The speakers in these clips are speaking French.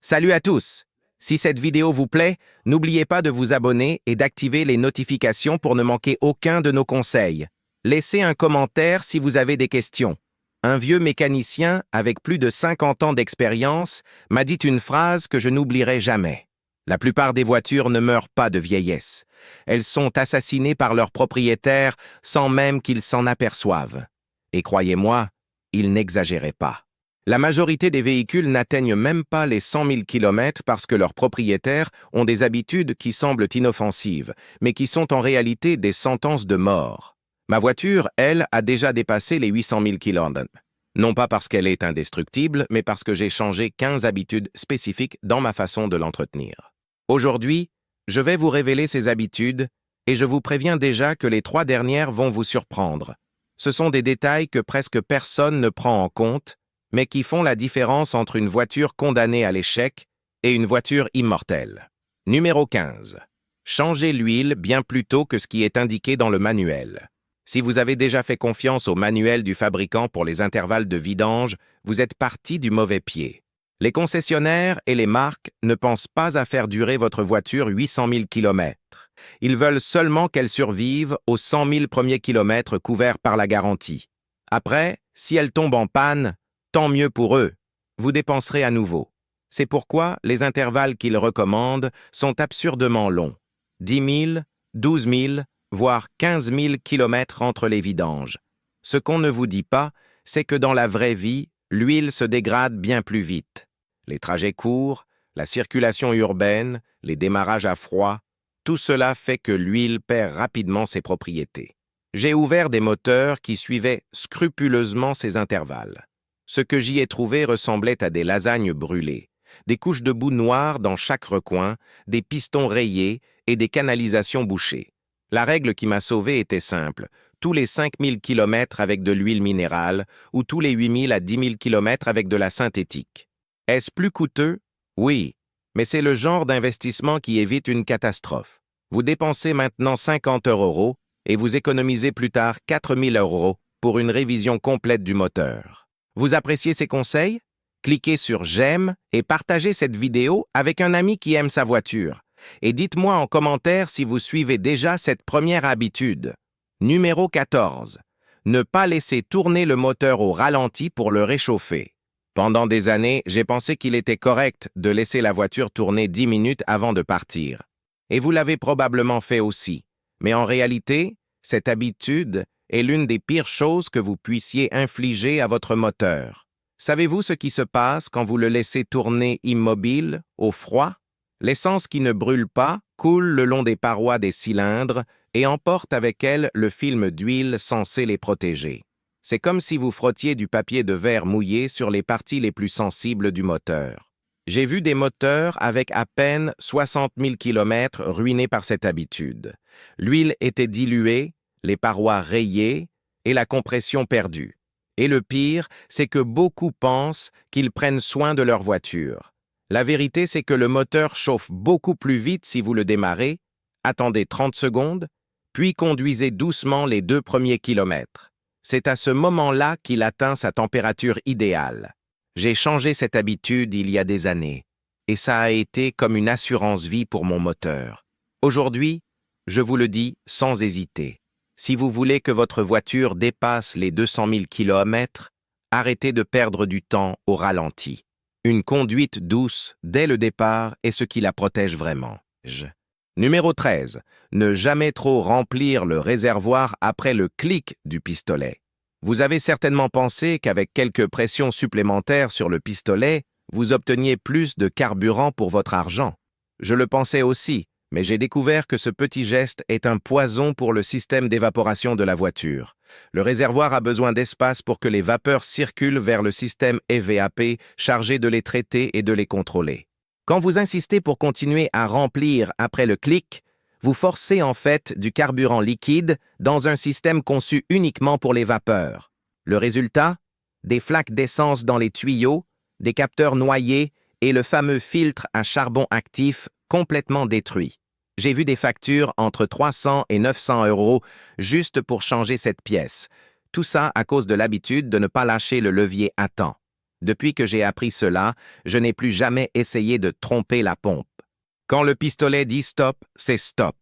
Salut à tous! Si cette vidéo vous plaît, n'oubliez pas de vous abonner et d'activer les notifications pour ne manquer aucun de nos conseils. Laissez un commentaire si vous avez des questions. Un vieux mécanicien avec plus de 50 ans d'expérience m'a dit une phrase que je n'oublierai jamais. La plupart des voitures ne meurent pas de vieillesse. Elles sont assassinées par leurs propriétaires sans même qu'ils s'en aperçoivent. Et croyez-moi, il n'exagérait pas. La majorité des véhicules n'atteignent même pas les 100 000 km parce que leurs propriétaires ont des habitudes qui semblent inoffensives, mais qui sont en réalité des sentences de mort. Ma voiture, elle, a déjà dépassé les 800 000 km. Non pas parce qu'elle est indestructible, mais parce que j'ai changé 15 habitudes spécifiques dans ma façon de l'entretenir. Aujourd'hui, je vais vous révéler ces habitudes et je vous préviens déjà que les 3 dernières vont vous surprendre. Ce sont des détails que presque personne ne prend en compte, mais qui font la différence entre une voiture condamnée à l'échec et une voiture immortelle. Numéro 15. Changez l'huile bien plus tôt que ce qui est indiqué dans le manuel. Si vous avez déjà fait confiance au manuel du fabricant pour les intervalles de vidange, vous êtes parti du mauvais pied. Les concessionnaires et les marques ne pensent pas à faire durer votre voiture 800 000 km. Ils veulent seulement qu'elle survive aux 100 000 premiers kilomètres couverts par la garantie. Après, si elle tombe en panne, tant mieux pour eux, vous dépenserez à nouveau. C'est pourquoi les intervalles qu'ils recommandent sont absurdement longs. 10 000, 12 000, voire 15 000 kilomètres entre les vidanges. Ce qu'on ne vous dit pas, c'est que dans la vraie vie, l'huile se dégrade bien plus vite. Les trajets courts, la circulation urbaine, les démarrages à froid, tout cela fait que l'huile perd rapidement ses propriétés. J'ai ouvert des moteurs qui suivaient scrupuleusement ces intervalles. Ce que j'y ai trouvé ressemblait à des lasagnes brûlées, des couches de boue noire dans chaque recoin, des pistons rayés et des canalisations bouchées. La règle qui m'a sauvé était simple, tous les 5000 km avec de l'huile minérale ou tous les 8000 à 10 000 km avec de la synthétique. Est-ce plus coûteux? Oui, mais c'est le genre d'investissement qui évite une catastrophe. Vous dépensez maintenant 50 € et vous économisez plus tard 4000 € pour une révision complète du moteur. Vous appréciez ces conseils? Cliquez sur « J'aime » et partagez cette vidéo avec un ami qui aime sa voiture. Et dites-moi en commentaire si vous suivez déjà cette première habitude. Numéro 14. Ne pas laisser tourner le moteur au ralenti pour le réchauffer. Pendant des années, j'ai pensé qu'il était correct de laisser la voiture tourner 10 minutes avant de partir. Et vous l'avez probablement fait aussi. Mais en réalité, cette habitude est l'une des pires choses que vous puissiez infliger à votre moteur. Savez-vous ce qui se passe quand vous le laissez tourner immobile, au froid? L'essence qui ne brûle pas coule le long des parois des cylindres et emporte avec elle le film d'huile censé les protéger. C'est comme si vous frottiez du papier de verre mouillé sur les parties les plus sensibles du moteur. J'ai vu des moteurs avec à peine 60 000 km ruinés par cette habitude. L'huile était diluée, les parois rayées et la compression perdue. Et le pire, c'est que beaucoup pensent qu'ils prennent soin de leur voiture. La vérité, c'est que le moteur chauffe beaucoup plus vite si vous le démarrez, attendez 30 secondes, puis conduisez doucement les 2 premiers kilomètres. C'est à ce moment-là qu'il atteint sa température idéale. J'ai changé cette habitude il y a des années, et ça a été comme une assurance-vie pour mon moteur. Aujourd'hui, je vous le dis sans hésiter. Si vous voulez que votre voiture dépasse les 200 000 km, arrêtez de perdre du temps au ralenti. Une conduite douce dès le départ est ce qui la protège vraiment. Numéro 13. Ne jamais trop remplir le réservoir après le clic du pistolet. Vous avez certainement pensé qu'avec quelques pressions supplémentaires sur le pistolet, vous obteniez plus de carburant pour votre argent. Je le pensais aussi, mais j'ai découvert que ce petit geste est un poison pour le système d'évaporation de la voiture. Le réservoir a besoin d'espace pour que les vapeurs circulent vers le système EVAP chargé de les traiter et de les contrôler. Quand vous insistez pour continuer à remplir après le clic, vous forcez en fait du carburant liquide dans un système conçu uniquement pour les vapeurs. Le résultat? Des flaques d'essence dans les tuyaux, des capteurs noyés et le fameux filtre à charbon actif complètement détruit. J'ai vu des factures entre 300 et 900 € juste pour changer cette pièce. Tout ça à cause de l'habitude de ne pas lâcher le levier à temps. Depuis que j'ai appris cela, je n'ai plus jamais essayé de tromper la pompe. Quand le pistolet dit stop, c'est stop.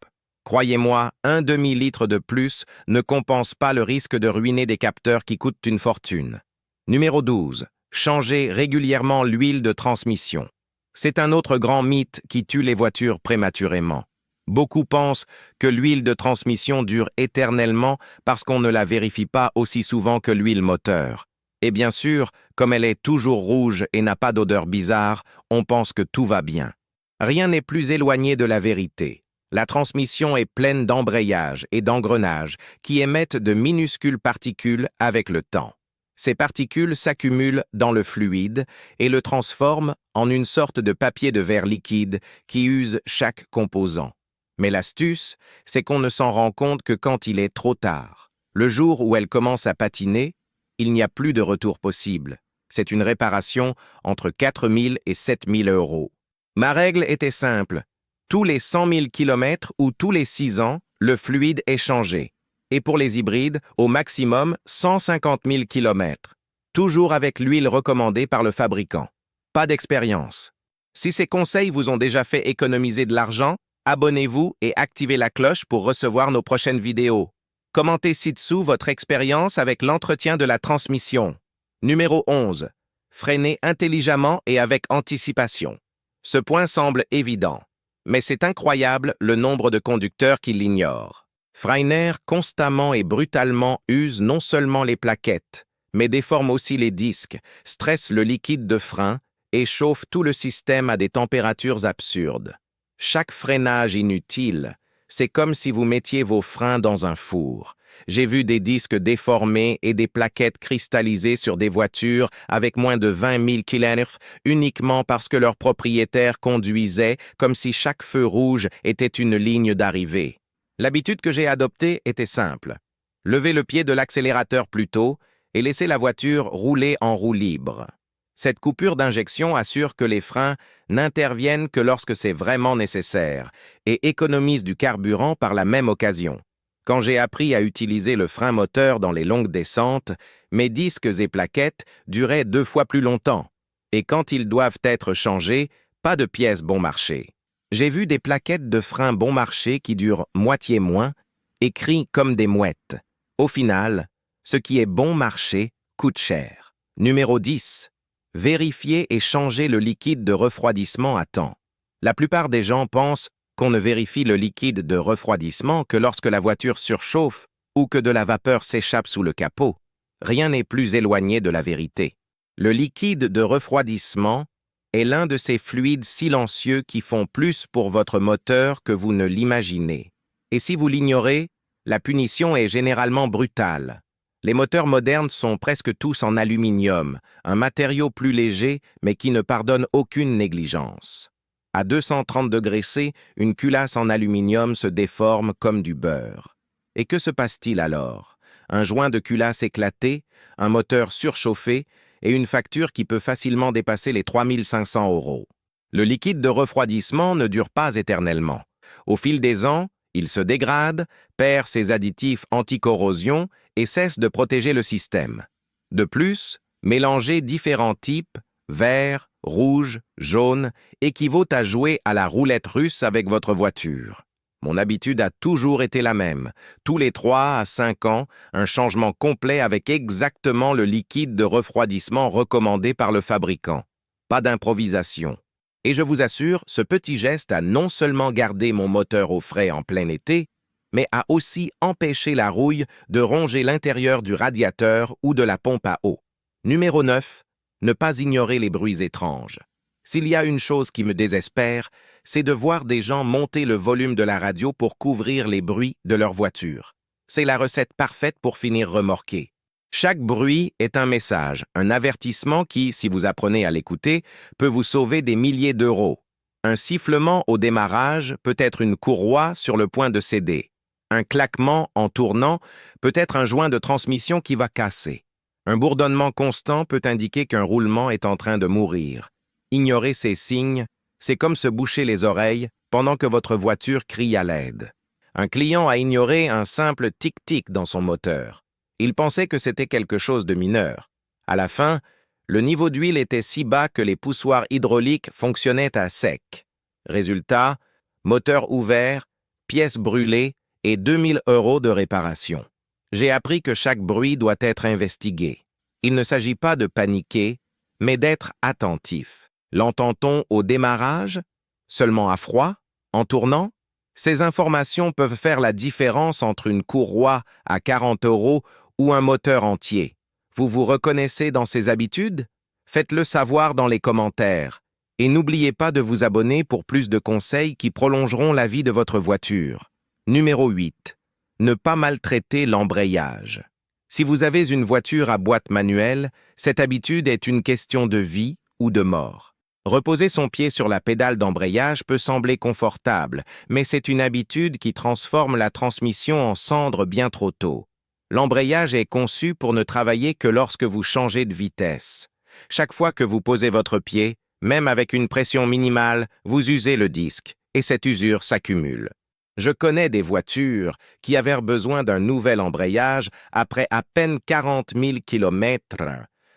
Croyez-moi, un demi-litre de plus ne compense pas le risque de ruiner des capteurs qui coûtent une fortune. Numéro 12. Changez régulièrement l'huile de transmission. C'est un autre grand mythe qui tue les voitures prématurément. Beaucoup pensent que l'huile de transmission dure éternellement parce qu'on ne la vérifie pas aussi souvent que l'huile moteur. Et bien sûr, comme elle est toujours rouge et n'a pas d'odeur bizarre, on pense que tout va bien. Rien n'est plus éloigné de la vérité. La transmission est pleine d'embrayages et d'engrenages qui émettent de minuscules particules avec le temps. Ces particules s'accumulent dans le fluide et le transforment en une sorte de papier de verre liquide qui use chaque composant. Mais l'astuce, c'est qu'on ne s'en rend compte que quand il est trop tard. Le jour où elle commence à patiner, il n'y a plus de retour possible. C'est une réparation entre 4 000 et 7 000 euros. Ma règle était simple. Tous les 100 000 km ou tous les 6 ans, le fluide est changé. Et pour les hybrides, au maximum 150 000 km. Toujours avec l'huile recommandée par le fabricant. Pas d'expérience. Si ces conseils vous ont déjà fait économiser de l'argent, abonnez-vous et activez la cloche pour recevoir nos prochaines vidéos. Commentez ci-dessous votre expérience avec l'entretien de la transmission. Numéro 11. Freinez intelligemment et avec anticipation. Ce point semble évident, mais c'est incroyable le nombre de conducteurs qui l'ignorent. Freiner constamment et brutalement use non seulement les plaquettes, mais déforme aussi les disques, stresse le liquide de frein et chauffe tout le système à des températures absurdes. Chaque freinage inutile, c'est comme si vous mettiez vos freins dans un four. J'ai vu des disques déformés et des plaquettes cristallisées sur des voitures avec moins de 20 000 km uniquement parce que leur propriétaire conduisait comme si chaque feu rouge était une ligne d'arrivée. L'habitude que j'ai adoptée était simple. Levez le pied de l'accélérateur plus tôt et laissez la voiture rouler en roue libre. Cette coupure d'injection assure que les freins n'interviennent que lorsque c'est vraiment nécessaire et économise du carburant par la même occasion. Quand j'ai appris à utiliser le frein moteur dans les longues descentes, mes disques et plaquettes duraient 2 fois plus longtemps. Et quand ils doivent être changés, pas de pièces bon marché. J'ai vu des plaquettes de frein bon marché qui durent moitié moins et crient comme des mouettes. Au final, ce qui est bon marché coûte cher. Numéro 10. Vérifiez et changez le liquide de refroidissement à temps. La plupart des gens pensent qu'on ne vérifie le liquide de refroidissement que lorsque la voiture surchauffe ou que de la vapeur s'échappe sous le capot. Rien n'est plus éloigné de la vérité. Le liquide de refroidissement est l'un de ces fluides silencieux qui font plus pour votre moteur que vous ne l'imaginez. Et si vous l'ignorez, la punition est généralement brutale. Les moteurs modernes sont presque tous en aluminium, un matériau plus léger mais qui ne pardonne aucune négligence. À 230 degrés C, une culasse en aluminium se déforme comme du beurre. Et que se passe-t-il alors? Un joint de culasse éclaté, un moteur surchauffé et une facture qui peut facilement dépasser les 3 500 euros. Le liquide de refroidissement ne dure pas éternellement. Au fil des ans, il se dégrade, perd ses additifs anti-corrosion et cesse de protéger le système. De plus, mélanger différents types, vert, rouge, jaune, équivaut à jouer à la roulette russe avec votre voiture. Mon habitude a toujours été la même. Tous les 3 à 5 ans, un changement complet avec exactement le liquide de refroidissement recommandé par le fabricant. Pas d'improvisation. Et je vous assure, ce petit geste a non seulement gardé mon moteur au frais en plein été, mais a aussi empêché la rouille de ronger l'intérieur du radiateur ou de la pompe à eau. Numéro 9. Ne pas ignorer les bruits étranges. S'il y a une chose qui me désespère, c'est de voir des gens monter le volume de la radio pour couvrir les bruits de leur voiture. C'est la recette parfaite pour finir remorqué. Chaque bruit est un message, un avertissement qui, si vous apprenez à l'écouter, peut vous sauver des milliers d'euros. Un sifflement au démarrage peut être une courroie sur le point de céder. Un claquement en tournant peut être un joint de transmission qui va casser. Un bourdonnement constant peut indiquer qu'un roulement est en train de mourir. Ignorer ces signes, c'est comme se boucher les oreilles pendant que votre voiture crie à l'aide. Un client a ignoré un simple tic-tic dans son moteur. Il pensait que c'était quelque chose de mineur. À la fin, Le niveau d'huile était si bas que les poussoirs hydrauliques fonctionnaient à sec. Résultat, moteur ouvert, pièces brûlées et 2000 € de réparation. J'ai appris que chaque bruit doit être investigué. Il ne s'agit pas de paniquer, mais d'être attentif. L'entend-on au démarrage? Seulement à froid? En tournant? Ces informations peuvent faire la différence entre une courroie à 40 € ou un moteur entier. Vous vous reconnaissez dans ces habitudes? Faites-le savoir dans les commentaires. Et n'oubliez pas de vous abonner pour plus de conseils qui prolongeront la vie de votre voiture. Numéro 8. Ne pas maltraiter l'embrayage. Si vous avez une voiture à boîte manuelle, cette habitude est une question de vie ou de mort. Reposer son pied sur la pédale d'embrayage peut sembler confortable, mais c'est une habitude qui transforme la transmission en cendre bien trop tôt. L'embrayage est conçu pour ne travailler que lorsque vous changez de vitesse. Chaque fois que vous posez votre pied, même avec une pression minimale, vous usez le disque, et cette usure s'accumule. Je connais des voitures qui avaient besoin d'un nouvel embrayage après à peine 40 000 km,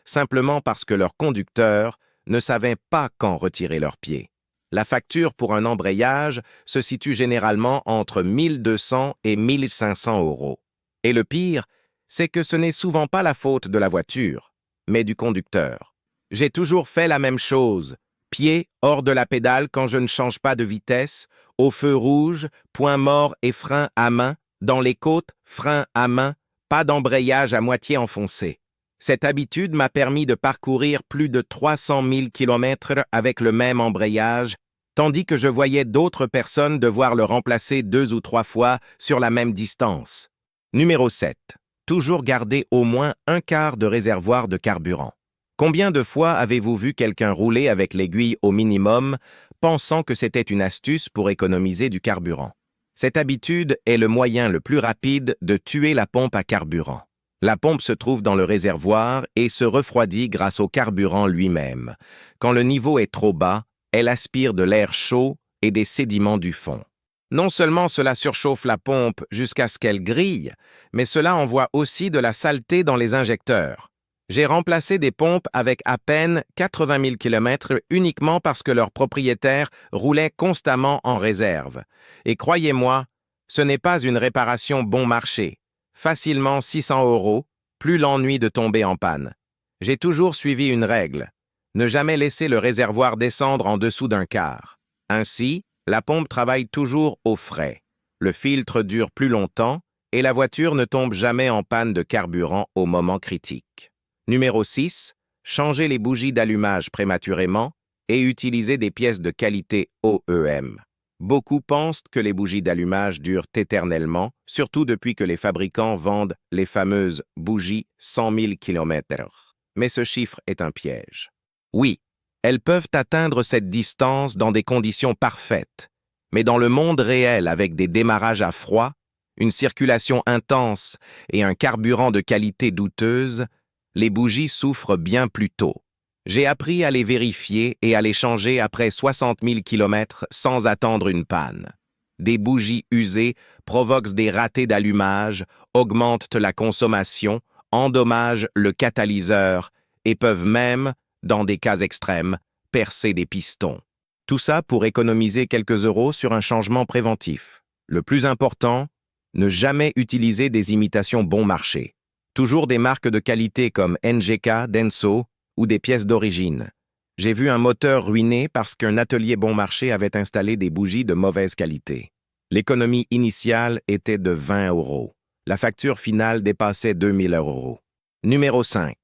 simplement parce que leur conducteur ne savait pas quand retirer leurs pieds. La facture pour un embrayage se situe généralement entre 1200 et 1500 €. Et le pire, c'est que ce n'est souvent pas la faute de la voiture, mais du conducteur. J'ai toujours fait la même chose. Pied hors de la pédale quand je ne change pas de vitesse, au feu rouge, point mort et frein à main, dans les côtes, frein à main, pas d'embrayage à moitié enfoncé. Cette habitude m'a permis de parcourir plus de 300 000 km avec le même embrayage, tandis que je voyais d'autres personnes devoir le remplacer 2 ou 3 fois sur la même distance. Numéro 7. Toujours garder au moins un quart de réservoir de carburant. Combien de fois avez-vous vu quelqu'un rouler avec l'aiguille au minimum, pensant que c'était une astuce pour économiser du carburant? Cette habitude est le moyen le plus rapide de tuer la pompe à carburant. La pompe se trouve dans le réservoir et se refroidit grâce au carburant lui-même. Quand le niveau est trop bas, elle aspire de l'air chaud et des sédiments du fond. Non seulement cela surchauffe la pompe jusqu'à ce qu'elle grille, mais cela envoie aussi de la saleté dans les injecteurs. J'ai remplacé des pompes avec à peine 80 000 km uniquement parce que leurs propriétaires roulaient constamment en réserve. Et croyez-moi, ce n'est pas une réparation bon marché. Facilement 600 €, plus l'ennui de tomber en panne. J'ai toujours suivi une règle. Ne jamais laisser le réservoir descendre en dessous d'un quart. Ainsi, la pompe travaille toujours au frais. Le filtre dure plus longtemps et la voiture ne tombe jamais en panne de carburant au moment critique. Numéro 6. Changer les bougies d'allumage prématurément et utiliser des pièces de qualité OEM. Beaucoup pensent que les bougies d'allumage durent éternellement, surtout depuis que les fabricants vendent les fameuses bougies 100 000 km. Mais ce chiffre est un piège. Oui, elles peuvent atteindre cette distance dans des conditions parfaites, mais dans le monde réel avec des démarrages à froid, une circulation intense et un carburant de qualité douteuse, les bougies souffrent bien plus tôt. J'ai appris à les vérifier et à les changer après 60 000 km sans attendre une panne. Des bougies usées provoquent des ratés d'allumage, augmentent la consommation, endommagent le catalyseur et peuvent même, dans des cas extrêmes, percer des pistons. Tout ça pour économiser quelques euros sur un changement préventif. Le plus important, ne jamais utiliser des imitations bon marché. Toujours des marques de qualité comme NGK, Denso ou des pièces d'origine. J'ai vu un moteur ruiné parce qu'un atelier bon marché avait installé des bougies de mauvaise qualité. L'économie initiale était de 20 €. La facture finale dépassait 2000 €. Numéro 5.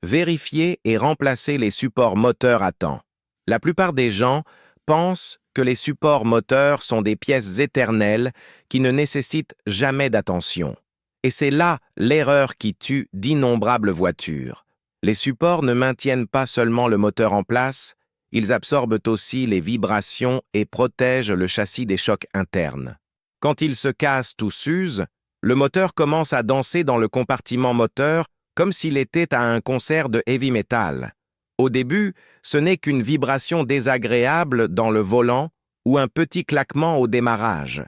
Vérifier et remplacer les supports moteurs à temps. La plupart des gens pensent que les supports moteurs sont des pièces éternelles qui ne nécessitent jamais d'attention. Et c'est là l'erreur qui tue d'innombrables voitures. Les supports ne maintiennent pas seulement le moteur en place, ils absorbent aussi les vibrations et protègent le châssis des chocs internes. Quand ils se cassent ou s'usent, le moteur commence à danser dans le compartiment moteur comme s'il était à un concert de heavy metal. Au début, ce n'est qu'une vibration désagréable dans le volant ou un petit claquement au démarrage.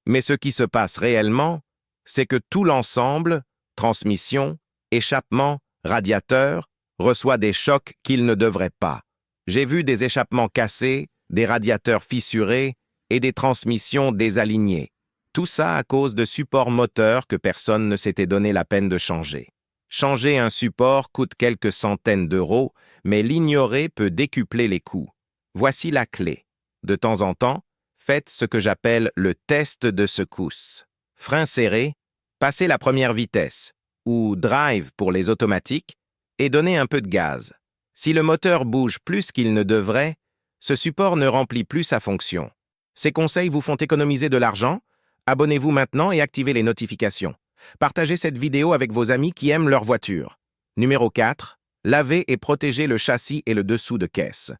Mais ce qui se passe réellement, c'est que tout l'ensemble, transmission, échappement, radiateur, reçoit des chocs qu'il ne devrait pas. J'ai vu des échappements cassés, des radiateurs fissurés et des transmissions désalignées. Tout ça à cause de supports moteurs que personne ne s'était donné la peine de changer. Changer un support coûte quelques centaines d'euros, mais l'ignorer peut décupler les coûts. Voici la clé. De temps en temps, faites ce que j'appelle le test de secousse. Frein serré, passez la première vitesse, ou drive pour les automatiques, et donnez un peu de gaz. Si le moteur bouge plus qu'il ne devrait, ce support ne remplit plus sa fonction. Ces conseils vous font économiser de l'argent? Abonnez-vous maintenant et activez les notifications. Partagez cette vidéo avec vos amis qui aiment leur voiture. Numéro 4. Lavez et protégez le châssis et le dessous de caisse.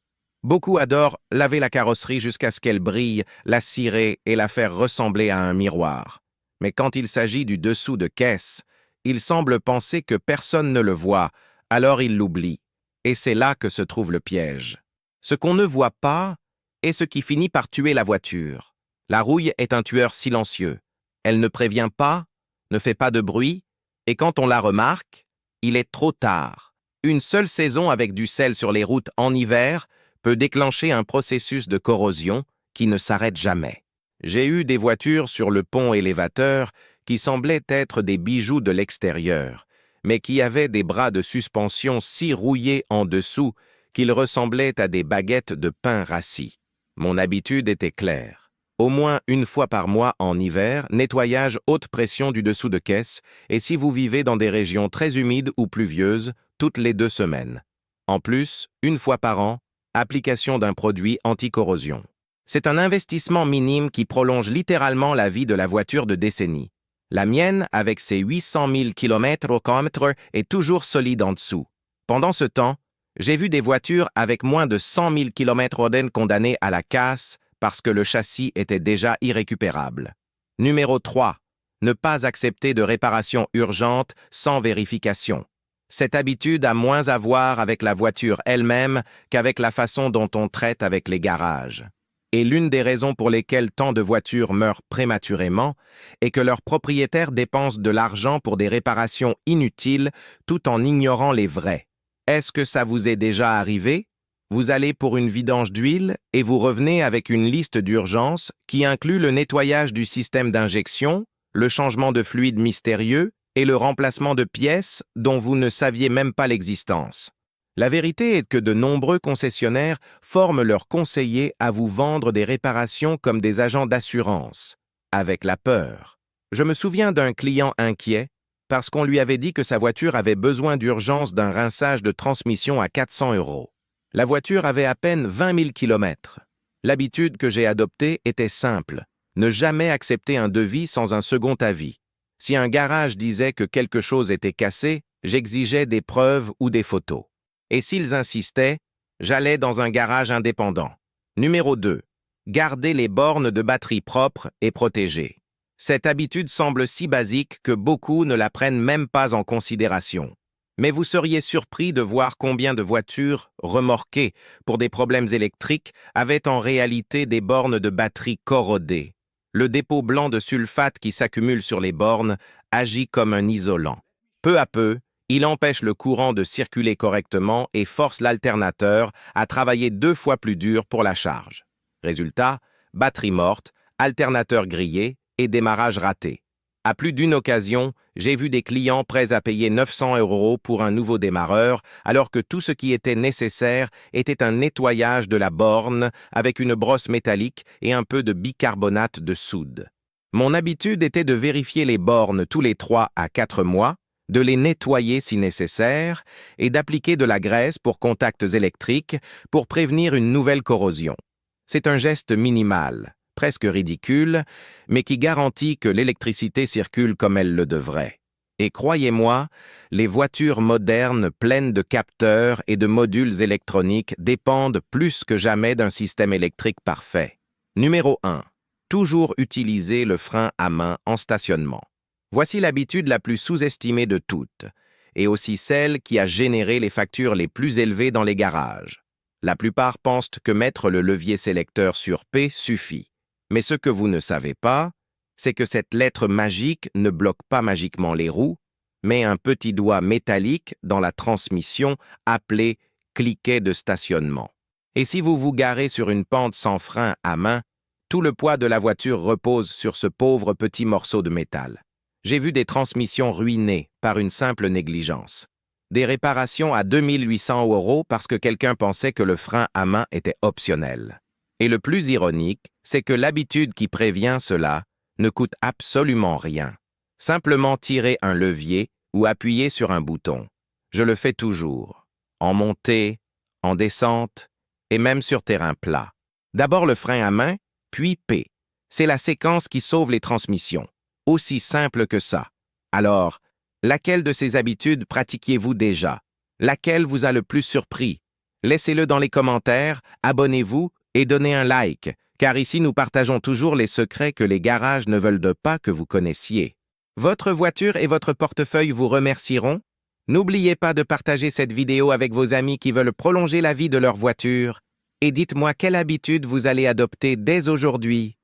Beaucoup adorent laver la carrosserie jusqu'à ce qu'elle brille, la cirer et la faire ressembler à un miroir. Mais quand il s'agit du dessous de caisse, ils semblent penser que personne ne le voit, alors ils l'oublient. Et c'est là que se trouve le piège. Ce qu'on ne voit pas est ce qui finit par tuer la voiture. La rouille est un tueur silencieux. Elle ne prévient pas, ne fait pas de bruit, et quand on la remarque, il est trop tard. Une seule saison avec du sel sur les routes en hiver peut déclencher un processus de corrosion qui ne s'arrête jamais. J'ai eu des voitures sur le pont élévateur qui semblaient être des bijoux de l'extérieur, mais qui avaient des bras de suspension si rouillés en dessous qu'ils ressemblaient à des baguettes de pain rassis. Mon habitude était claire. Au moins une fois par mois en hiver, nettoyage haute pression du dessous de caisse, et si vous vivez dans des régions très humides ou pluvieuses, toutes les 2 semaines. En plus, une fois par an, application d'un produit anti-corrosion. C'est un investissement minime qui prolonge littéralement la vie de la voiture de décennies. La mienne, avec ses 800 000 km au kilomètre, est toujours solide en dessous. Pendant ce temps, j'ai vu des voitures avec moins de 100 000 km condamnées à la casse parce que le châssis était déjà irrécupérable. Numéro 3. Ne pas accepter de réparation urgente sans vérification. Cette habitude a moins à voir avec la voiture elle-même qu'avec la façon dont on traite avec les garages. Et l'une des raisons pour lesquelles tant de voitures meurent prématurément est que leurs propriétaires dépensent de l'argent pour des réparations inutiles tout en ignorant les vraies. Est-ce que ça vous est déjà arrivé? Vous allez pour une vidange d'huile et vous revenez avec une liste d'urgence qui inclut le nettoyage du système d'injection, le changement de fluide mystérieux et le remplacement de pièces dont vous ne saviez même pas l'existence. La vérité est que de nombreux concessionnaires forment leurs conseillers à vous vendre des réparations comme des agents d'assurance, avec la peur. Je me souviens d'un client inquiet parce qu'on lui avait dit que sa voiture avait besoin d'urgence d'un rinçage de transmission à 400 €. La voiture avait à peine 20 000 km. L'habitude que j'ai adoptée était simple, ne jamais accepter un devis sans un second avis. Si un garage disait que quelque chose était cassé, j'exigeais des preuves ou des photos. Et s'ils insistaient, j'allais dans un garage indépendant. Numéro 2. Garder les bornes de batterie propres et protégées. Cette habitude semble si basique que beaucoup ne la prennent même pas en considération. Mais vous seriez surpris de voir combien de voitures remorquées pour des problèmes électriques avaient en réalité des bornes de batterie corrodées. Le dépôt blanc de sulfate qui s'accumule sur les bornes agit comme un isolant. Peu à peu, il empêche le courant de circuler correctement et force l'alternateur à travailler 2 fois plus dur pour la charge. Résultat, batterie morte, alternateur grillé et démarrage raté. À plus d'une occasion, j'ai vu des clients prêts à payer 900 € pour un nouveau démarreur, alors que tout ce qui était nécessaire était un nettoyage de la borne avec une brosse métallique et un peu de bicarbonate de soude. Mon habitude était de vérifier les bornes tous les 3 à 4 mois, de les nettoyer si nécessaire et d'appliquer de la graisse pour contacts électriques pour prévenir une nouvelle corrosion. C'est un geste minimal, presque ridicule, mais qui garantit que l'électricité circule comme elle le devrait. Et croyez-moi, les voitures modernes pleines de capteurs et de modules électroniques dépendent plus que jamais d'un système électrique parfait. Numéro 1. Toujours utiliser le frein à main en stationnement. Voici l'habitude la plus sous-estimée de toutes, et aussi celle qui a généré les factures les plus élevées dans les garages. La plupart pensent que mettre le levier sélecteur sur P suffit. Mais ce que vous ne savez pas, c'est que cette lettre magique ne bloque pas magiquement les roues, met un petit doigt métallique dans la transmission appelé cliquet de stationnement. Et si vous vous garez sur une pente sans frein à main, tout le poids de la voiture repose sur ce pauvre petit morceau de métal. J'ai vu des transmissions ruinées par une simple négligence. Des réparations à 2800 € parce que quelqu'un pensait que le frein à main était optionnel. Et le plus ironique, c'est que l'habitude qui prévient cela ne coûte absolument rien. Simplement tirer un levier ou appuyer sur un bouton. Je le fais toujours, en montée, en descente et même sur terrain plat. D'abord le frein à main, puis P. C'est la séquence qui sauve les transmissions. Aussi simple que ça. Alors, laquelle de ces habitudes pratiquiez-vous déjà? Laquelle vous a le plus surpris? Laissez-le dans les commentaires, abonnez-vous et donnez un like, car ici nous partageons toujours les secrets que les garages ne veulent pas que vous connaissiez. Votre voiture et votre portefeuille vous remercieront. N'oubliez pas de partager cette vidéo avec vos amis qui veulent prolonger la vie de leur voiture. Et dites-moi quelle habitude vous allez adopter dès aujourd'hui.